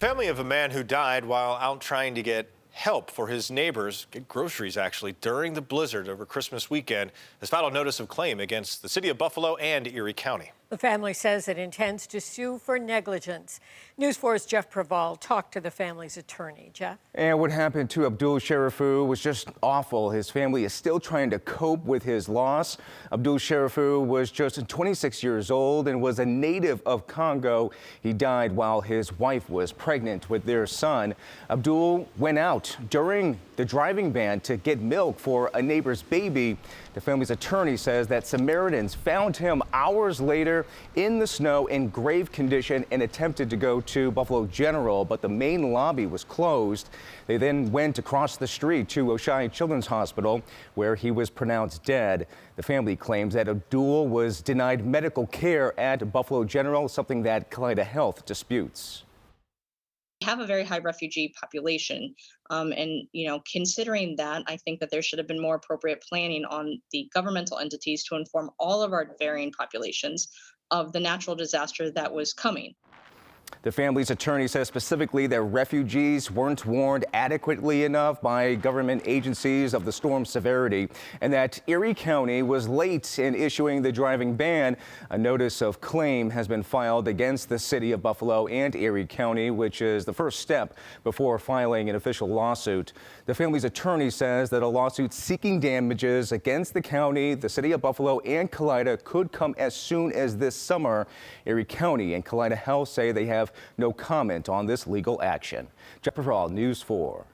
family of a man who died while out trying to get help for his neighbors, get groceries actually, during the blizzard over Christmas weekend, has filed a notice of claim against the city of Buffalo and Erie County. The family says it intends to sue for negligence. News 4's Jeff Preval talked to the family's attorney. Jeff? And what happened to Abdul Sherifu was just awful. His family is still trying to cope with his loss. Abdul Sherifu was just 26 years old and was a native of Congo. He died while his wife was pregnant with their son. Abdul went out during the driving ban to get milk for a neighbor's baby. The family's attorney says that Samaritans found him hours later in the snow in grave condition and attempted to go to Buffalo General, but the main lobby was closed. They then went across the street to Oshai Children's Hospital, where he was pronounced dead. The family claims that Abdul was denied medical care at Buffalo General, something that Kaleida Health disputes. Have a very high refugee population. Considering that, I think that there should have been more appropriate planning on the governmental entities to inform all of our varying populations of the natural disaster that was coming. The family's attorney says specifically that refugees weren't warned adequately enough by government agencies of the storm's severity, and that Erie County was late in issuing the driving ban. A notice of claim has been filed against the city of Buffalo and Erie County, which is the first step before filing an official lawsuit. The family's attorney says that a lawsuit seeking damages against the county, the city of Buffalo, and Kaleida could come as soon as this summer. Erie County and Kaleida Health say they have no comment on this legal action. Jeff Preval, News 4.